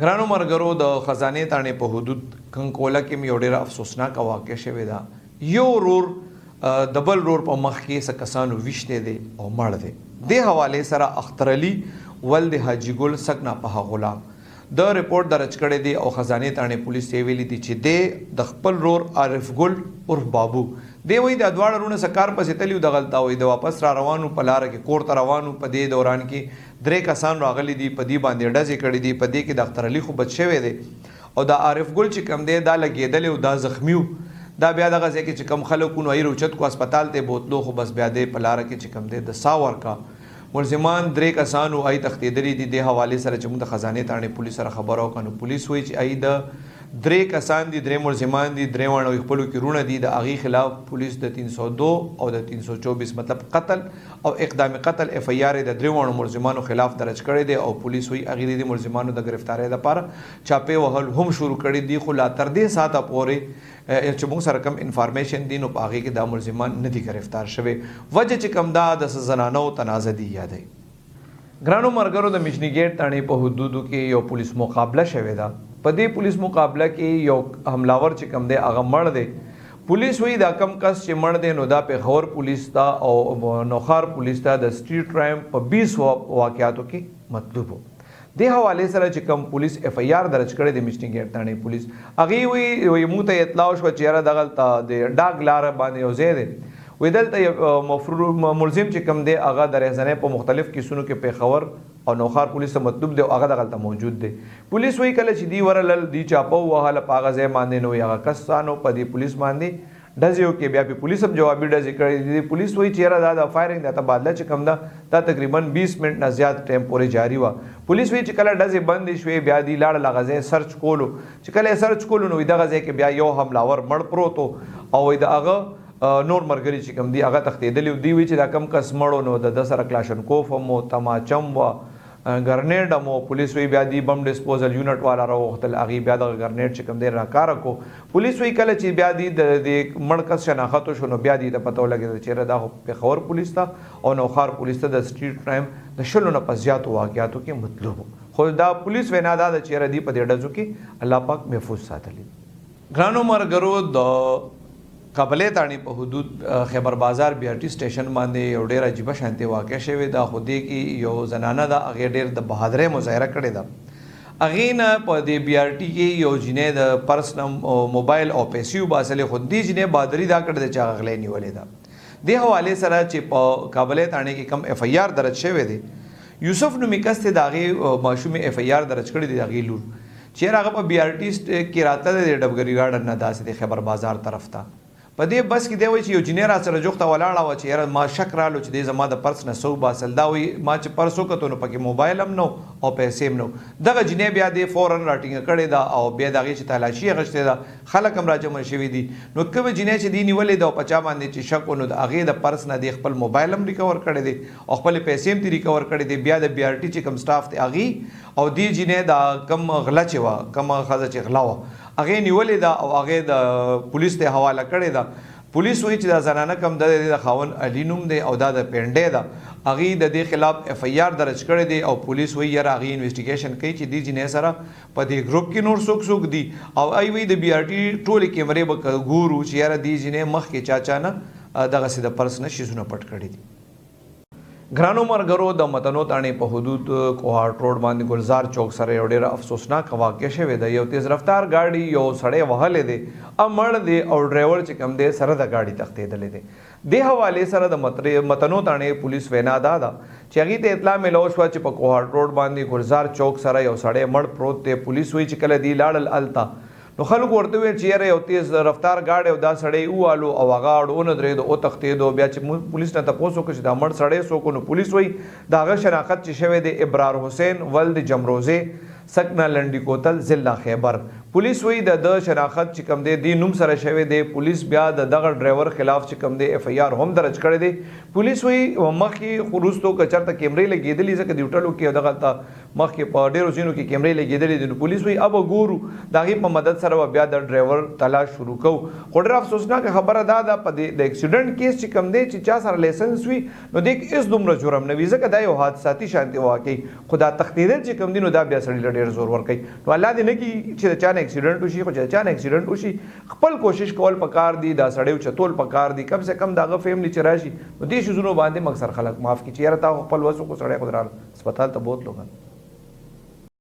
ګرانو مرګرو د خزانې تانې په حدود کنکوله کې مې یو ډېره افسوسناکه واقع شوې ده. یو ورور د بل ورور په مخ کې څه کسانو ویشتی دی او مړ دی. دې حوالې سره اختر علي ولد حاجي ګل سکنا په غلام د رپورټ درج کړی دی او خزانې تانې پولیس یې ویلي دي چې دی د خپل ورور عارف ګل عرف بابو دی وایي د دواړه وروڼه سکار پسې تلي د غلطه وایي د واپس را روانو په لاره کې کور ته روانو. په دې دوران کې 3 کسان راغلي دي، په دې باندې ډزې کړي دي. په دې کې د اختر علي خو بچ شوی دی او د عارف ګل چې کم دی دا لګېدلی او دا زخمي و. دا بیا دغه ځای کې چې کم خلک وو نو هغوی روچت کو هسپتال ته بوتلو، خو بس بیا دی په لاره کې چې کم دی د سا ورکا. ملزمان 3 کسان وو، هغوی تښتېدلي دي. دې حوالې سره چې موږ د خزانې تاڼې پولیس سره خبره وکړه نو پولیس وایي چې هغوی د 3 کسان دي، 3 ملزمان دي، 3 واړه خپلو کې وروڼه دي. د هغوی خلاف پولیس د 302 او د 324 مطلب قتل او اقدام قتل اف ای آر د 3 واړو ملزمانو خلاف درج کړی دی او پولیس وایي هغوی د ملزمانو د گرفتارۍ لپاره چاپې وهل هم شروع کړي دي. خو لا تر دې ساعته پورې چې موږ سره کم انفارمیشن دي نو په هغې کې دا ملزمان نه دي گرفتار شوي. وجه چې کم دا د زنانو تنازع دي یادوي. ګرانو مرګرو د مشني ګیټ تاڼې په حدودو کې یو پولیس مقابله شوې ده. په دې پولیس مقابله کې یو حملاور چې کم دی هغه مړ دی. پولیس وایي دا کم کس چې مړ دی نو دا پېښور پولیس ته او نوخار پولیس ته د سټریټ کرایم په 20 واقعاتو کې مطلوب و. دې حوالې سره چې کم پولیس اف ای آر درج کړی د مشني ګیټ تاڼې پولیس هغوی وایي موږ ته اطلاع شوه چې یاره دغلته د ډاګ لاره باندې یو ځای دی، وایي دلته ملزم چې کم دی هغه د رهزنۍ په مختلف کیسونو کې پېښور او نوخار پولیس ته مطلوب دی او هغه دغلته موجود دی. پولیس وایي کله چې دی ورلل دی چاپه ووهله په هغه ځای باندې نو هغه کسانو په دې پولیس باندې ډزې وکړې. بیا پې پولیس هم جوابي ډزې کړې دي. پولیس وایي چې یاره دا د فایرنګ د تبادله چې کم ده دا تقریبا 20 منټ نه زیات ټایم پورې جاري وه. پولیس وایي چې کله ډزې بندې شوې بیا دی لاړل هغه ځای سرچ کولو. چې کله یې سرچ کولو نو دغه ځای کې بیا یو حملاور مړ پروت و او وایي د هغه نور مرګري چې کم دي هغه تښتېدلي و. دوی وایي چې دا کم کس مړ نو د سره کلاشنکوف هم و، تماچم وه، ګرنیډ هم و. پولیس وایي بیا دی بم ډسپوزل یونټ والا راوغوښتل، هغوی بیا دغه ګرنیډ چې کوم دی راکاره کو. پولیس وایي کله چې بیا دی د مړ کس شناخت وشو نو بیا دی ته پته ولګېده چې دا خو پېښور پولیس ته او نوخار پولیس ته د سټریټ کرایم د 20 نه په زیاتو واقعاتو کې مطلوب و. خو دا پولیس وینا دا ده چې یاره دی په دې ډزو کې الله پاک محفوظ ساتلی. ګرانو مرګرو د کابلې تاڼې په حدود خیبر بازار بی آر ټي سټیشن باندې یو ډېر عجیبه شانتې واقع شوې ده. خو دې کې یو زنانه ده هغې ډېر د بهادرۍ مظاهره کړې ده. هغې نه په دې بی آر ټي کې یو جینۍ د پرس نه موبایل او پیسې وباسلې، خو دې جینۍ بهادري دا کړې ده چې هغه غلی نیولې ده. دې حوالې سره چې په کابلې تاڼې کې کم اف ای آر درج شوی دی، یوسف نومي کس ته د هغې ماشومې اف ای آر درج کړی دی د هغې لور چې یاره هغه په بی آر ټي کې راته دی د ډبګري ګارډن نه داسې د خیبر بازار طرف ته. په دې بس کې دی وایي چې یو جینۍ را سره جوخته ولاړه وه چې یاره ما شک رالو چې دی زما د پرس نه څه وباسل. دا وایي ما چې پرس وکتو نو پکې موبایل هم نه او پیسې هم نه. دغه جینۍ بیا دی فورا راټینګه کړې ده او بیا د هغې چې تلاشي اخیستې ده، خلک هم راجمع شوي دي. نو کومه جینۍ چې دی نیولې ده او په چا باندې چې شک و نو د هغې د پرس نه دی خپل موبایل هم ریکور کړی دی او خپلې پیسې هم دې ریکور کړی دی. بیا د بی آر ټي چې کوم سټاف دی هغې او دې جینۍ دا کم غله چې وه، کومه ښځه چې غله وه هغې نیولې ده او هغې د پولیس ته حواله کړې ده. پولیس وایي چې دا زنانه کم ده د خاوند علي نوم دی او دا د پینډۍ ده. هغوی د دې خلاف اف ای آر درج کړی دی او پولیس وایي یاره هغوی انویسټیګیشن کوي چې دې جینۍ سره په دې ګروپ کې نور څوک څوک دي او هغوی وایي د بی آر ټي ټولې کیمرې به ګورو چې یاره دې جینۍ مخکې چا نه دغسې د پرس نه شیزونه پټ کړي دي. ګرانو مرګرو د متنو تاڼې په حدود کوهاټ روډ باندې ګلزار چوک سره یو ډېره افسوسناکه واقع شوې ده. یو تیز رفتار ګاډي یو سړی وهلی دی، مړ دی او ډرایور چې کوم دی سره د ګاډي تښتېدلی دی. دې حوالې سره د متنو تاڼې پولیس وینا دا ده چې هغوی ته اطلاع میلاو شوه چې په کوهاټ روډ باندې ګلزار چوک سره یو سړی مړ پروت دی. پولیس وایي چې کله دی لاړل هلته نو خلکو ورته ویل چې یاره یو تیز رفتار ګاډی او دا سړی ووالو او هغه اړ ونه درېدو او تښتېدو. بیا چې پولیس نه تپوس وکړه چې دا مړ سړی څوک و نو پولیس وایي د هغه شناخت چې شوی دی ابرار حسین ولد جمروزې سکنا لنډي کوتل ضلع خیبر. پولیس وایي د شناخت چې کوم دی دې نوم سره شوی دی. پولیس بیا د دغه ډرایور خلاف چې کوم دی اف ای آر هم درج کړی دی. پولیس وایي مخکې خو وروستو که چېرته کیمرې لګېدلي ځکه د هوټلو کې دغلته مخکې په ډېرو ځینو کې کیمرې لګېدلې دي. نو پولیس وایي اب ګورو د هغې په مدد سره به بیا د ډرایور تلاش شروع کوو. خو ډېره افسوسناکه خبره دا ده په د اکسیډنټ کیس چې کوم دی چې چا سره لایسنس وي نو دې کې هېڅ دومره جرم نه وي ځکه دا یو حادثاتي شانتې واقع. خو دا تښتېدل چې کوم دي نو دا بیا سړي له ډېر زور ورکوي. نو الله دې نه کړي چې د چا نه اکسیډنټ وشي. خو چې د چا نه اکسیډنټ وشي خپل کوشش کول پکار دي دا سړی اوچتول پکار دي کم سے کم د هغه فیملی چې راشي نو دې شیزونو باندې مکسر خلک معاف کړي چې یاره تا خپل وس وکړو سړی خو درال هسپتال ته بوتلو.